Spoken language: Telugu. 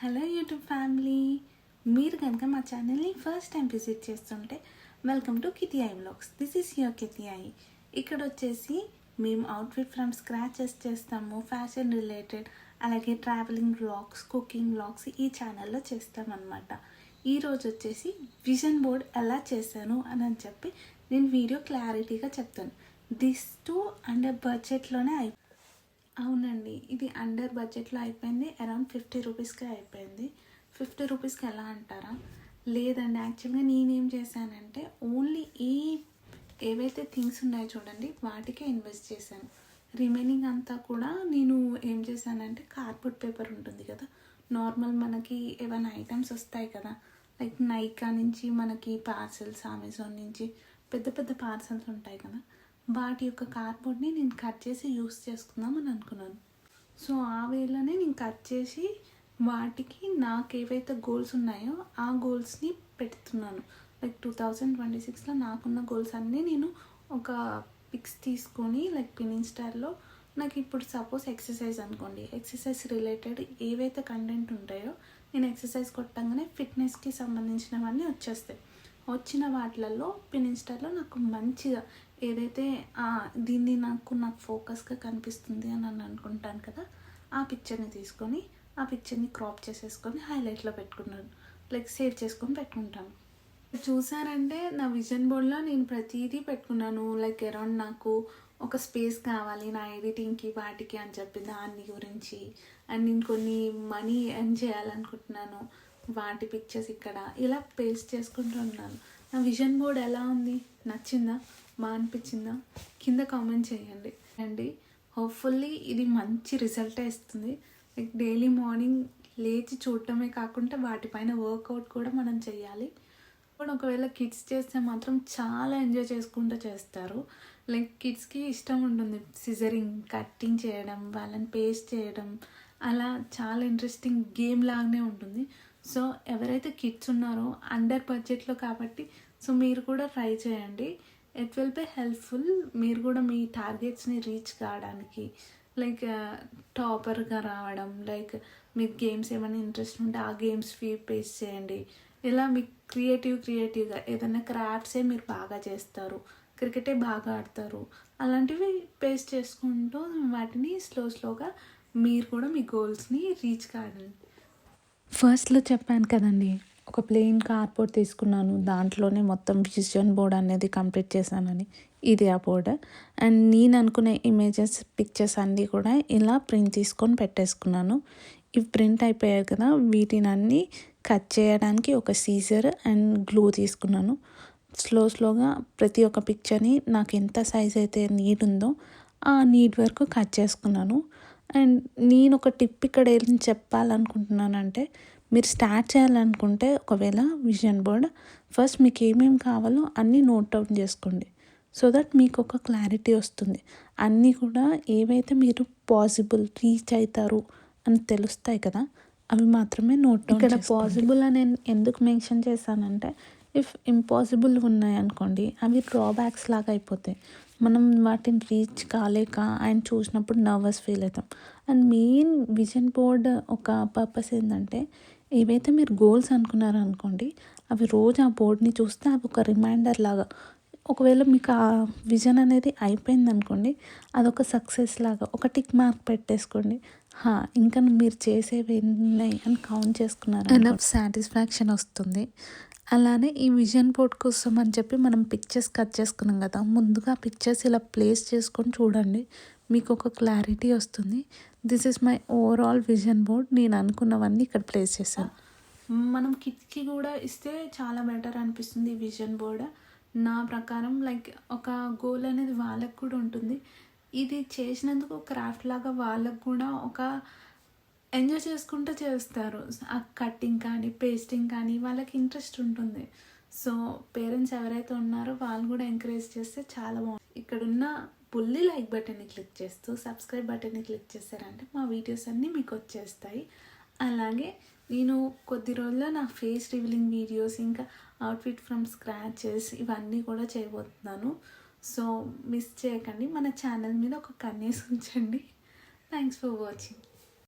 హలో యూట్యూబ్ ఫ్యామిలీ, మీరు కనుక మా ఛానల్ని ఫస్ట్ టైం విజిట్ చేస్తుంటే welcome to Kithi I vlogs. This is your Kithi I. ఇక్కడ వచ్చేసి మేము అవుట్ఫిట్ ఫ్రమ్ స్క్రాచెస్ చేస్తాము, ఫ్యాషన్ రిలేటెడ్, అలాగే ట్రావెలింగ్ వ్లాగ్స్, కుకింగ్ వ్లాగ్స్ ఈ ఛానల్లో చేస్తామన్నమాట. ఈరోజు వచ్చేసి విజన్ బోర్డ్ ఎలా చేశాను అని చెప్పి నేను వీడియో క్లారిటీగా చెప్తాను. దిస్ టూ అండర్ బడ్జెట్లోనే అవునండి, ఇది అండర్ బడ్జెట్లో అయిపోయింది. అరౌండ్ 50 రూపీస్కే అయిపోయింది. 50 రూపీస్కి ఎలా అంటారా? లేదండి, యాక్చువల్గా నేనేం చేశానంటే ఓన్లీ ఏవైతే థింగ్స్ ఉన్నాయో చూడండి వాటికే ఇన్వెస్ట్ చేశాను. రిమైనింగ్ అంతా కూడా నేను ఏం చేశానంటే కార్డ్బోర్డ్ పేపర్ ఉంటుంది కదా, నార్మల్ మనకి ఏమైనా ఐటమ్స్ వస్తాయి కదా, లైక్ నైకా నుంచి మనకి పార్సెల్స్, అమెజాన్ నుంచి పెద్ద పెద్ద పార్సెల్స్ ఉంటాయి కదా, వాటి యొక్క కార్డ్బోర్డ్ని నేను కట్ చేసి యూస్ చేసుకుందాం అని అనుకున్నాను. సో ఆ వేలోనే నేను కట్ చేసి వాటికి నాకు ఏవైతే గోల్స్ ఉన్నాయో ఆ గోల్స్ని పెడుతున్నాను. లైక్ 2026లో నాకున్న గోల్స్ అన్నీ నేను ఒక పిక్స్ తీసుకొని లైక్ పిన్నింగ్ స్టార్లో నాకు ఇప్పుడు సపోజ్ ఎక్సర్సైజ్ అనుకోండి, ఎక్సర్సైజ్ రిలేటెడ్ ఏవైతే కంటెంట్ ఉంటాయో నేను ఎక్సర్సైజ్ కొట్టంగానే ఫిట్నెస్కి సంబంధించినవన్నీ వచ్చేస్తాయి. వచ్చిన వాటిలలో పిన్నింగ్ నాకు మంచిగా ఏదైతే దీన్ని నాకు ఫోకస్గా కనిపిస్తుంది అని అనుకుంటాను కదా, ఆ పిక్చర్ని తీసుకొని ఆ పిక్చర్ని క్రాప్ చేసేసుకొని హైలైట్లో పెట్టుకున్నాను, లైక్ సేవ్ చేసుకొని పెట్టుకుంటాను. చూసారంటే నా విజన్ బోర్డ్లో నేను ప్రతిదీ పెట్టుకున్నాను. లైక్ అరౌండ్ నాకు ఒక స్పేస్ కావాలి నా ఎడిటింగ్కి వాటికి అని చెప్పి దాని గురించి, అండ్ నేను కొన్ని మనీ ఎర్న్ చేయాలనుకుంటున్నాను, వాటి పిక్చర్స్ ఇక్కడ ఇలా పేస్ట్ చేసుకుంటూ ఉన్నాను. నా విజన్ బోర్డ్ ఎలా ఉంది, నచ్చిందా, బాగా అనిపించిందా? కింద కామెంట్ చేయండి అండి. హోప్ఫుల్లీ ఇది మంచి రిజల్టే ఇస్తుంది. లైక్ డైలీ మార్నింగ్ లేచి చూడటమే కాకుండా వాటిపైన వర్కౌట్ కూడా మనం చేయాలి. ఇప్పుడు ఒకవేళ కిడ్స్ చేస్తే మాత్రం చాలా ఎంజాయ్ చేసుకుంటూ చేస్తారు. లైక్ కిడ్స్కి ఇష్టం ఉంటుంది సిజరింగ్, కట్టింగ్ చేయడం, వాళ్ళని పేస్ట్ చేయడం, అలా చాలా ఇంట్రెస్టింగ్ గేమ్ లాగానే ఉంటుంది. సో ఎవరైతే కిడ్స్ ఉన్నారో అండర్ బడ్జెట్లో కాబట్టి సో మీరు కూడా ట్రై చేయండి. It will be helpful. మీరు కూడా మీ టార్గెట్స్ని రీచ్ కావడానికి, లైక్ టాపర్గా రావడం, లైక్ మీకు గేమ్స్ ఏమైనా ఇంట్రెస్ట్ ఉంటే ఆ గేమ్స్ ఫీ పేస్ట్ చేయండి. ఇలా మీకు క్రియేటివ్గా ఏదైనా క్రాఫ్ట్సే మీరు బాగా చేస్తారు, క్రికెటే బాగా ఆడతారు, అలాంటివి పేస్ట్ చేసుకుంటూ వాటిని స్లోగా మీరు కూడా మీ గోల్స్ని రీచ్ కావండి. ఫస్ట్లో చెప్పాను కదండి, ఒక ప్లెయిన్ కార్డ్బోర్డ్ తీసుకున్నాను, దాంట్లోనే మొత్తం విజన్ బోర్డ్ అనేది కంప్లీట్ చేశానని. ఇది ఆ బోర్డ్. అండ్ నేను అనుకునే ఇమేజెస్, పిక్చర్స్ అన్నీ కూడా ఇలా ప్రింట్ తీసుకొని పెట్టేసుకున్నాను. ఇవి ప్రింట్ అయిపోయాయి కదా, వీటిని అన్నీ కట్ చేయడానికి ఒక సీజర్ అండ్ గ్లూ తీసుకున్నాను. స్లోగా ప్రతి ఒక్క పిక్చర్ని నాకు ఎంత సైజ్ అయితే నీడ్ ఉందో ఆ నీడ్ వరకు కట్ చేసుకున్నాను. అండ్ నేను ఒక టిప్ ఇక్కడ ఏం చెప్పాలనుకుంటున్నానంటే, మీరు స్టార్ట్ చేయాలనుకుంటే ఒకవేళ విజన్ బోర్డ్ ఫస్ట్ మీకు ఏమేమి కావాలో అన్నీ నోట్ డౌన్ చేసుకోండి. సో దట్ మీకు ఒక క్లారిటీ వస్తుంది. అన్నీ కూడా ఏవైతే మీరు పాసిబుల్ రీచ్ అవుతారు అని తెలుస్తాయి కదా, అవి మాత్రమే నోట్ డౌన్ చేసుకోండి. ఇక్కడ పాసిబుల్ అని ఎందుకు మెన్షన్ చేశానంటే, ఇఫ్ ఇంపాసిబుల్ ఉన్నాయనుకోండి అవి డ్రాబ్యాక్స్ లాగా అయిపోతాయి. మనం వాటిని రీచ్ కాలేక ఆయన చూసినప్పుడు నర్వస్ ఫీల్ అవుతాం. అండ్ మెయిన్ విజన్ బోర్డ్ ఒక పర్పస్ ఏంటంటే, ఏవైతే మీరు గోల్స్ అనుకున్నారనుకోండి అవి రోజు ఆ బోర్డ్ని చూస్తే అవి ఒక రిమైండర్ లాగా, ఒకవేళ మీకు ఆ విజన్ అనేది అయిపోయింది అనుకోండి అదొక సక్సెస్ లాగా ఒక టిక్ మార్క్ పెట్టేసుకోండి. ఇంకా మీరు చేసేవి ఉన్నాయి అని కౌంట్ చేసుకున్నారు, ఎనఫ్ సాటిస్ఫాక్షన్ వస్తుంది. అలానే ఈ విజన్ బోర్డ్ కోసం అని చెప్పి మనం పిక్చర్స్ కట్ చేసుకున్నాం కదా, ముందుగా పిక్చర్స్ ఇలా ప్లేస్ చేసుకొని చూడండి, మీకు ఒక క్లారిటీ వస్తుంది. This is my overall vision board. నేను అనుకున్నవన్నీ ఇక్కడ ప్లేస్ చేశాను. మనం కిడ్స్కి కూడా ఇస్తే చాలా బెటర్ అనిపిస్తుంది ఈ విజన్ బోర్డ్ నా ప్రకారం. లైక్ ఒక గోల్ అనేది వాళ్ళకు కూడా ఉంటుంది. ఇది చేసినందుకు క్రాఫ్ట్ లాగా వాళ్ళకు కూడా ఒక ఎంజాయ్ చేసుకుంటూ చేస్తారు. ఆ కట్టింగ్ కానీ పేస్టింగ్ కానీ వాళ్ళకి ఇంట్రెస్ట్ ఉంటుంది. సో పేరెంట్స్ ఎవరైతే ఉన్నారో వాళ్ళు కూడా ఎంకరేజ్ చేస్తే చాలా బాగుంటుంది. ఇక్కడున్న పుల్లి లైక్ బటన్ని క్లిక్ చేస్తూ సబ్స్క్రైబ్ బటన్ని క్లిక్ చేశారంటే మా వీడియోస్ అన్నీ మీకు వచ్చేస్తాయి. అలాగే నేను కొద్ది రోజుల్లో నా ఫేస్ రివీలింగ్ వీడియోస్, ఇంకా అవుట్ఫిట్ ఫ్రమ్ స్క్రాచెస్ ఇవన్నీ కూడా చేయబోతున్నాను. సో మిస్ చేయకండి. మన ఛానల్ మీద ఒక కన్నేసి ఉంచండి. Thanks for watching.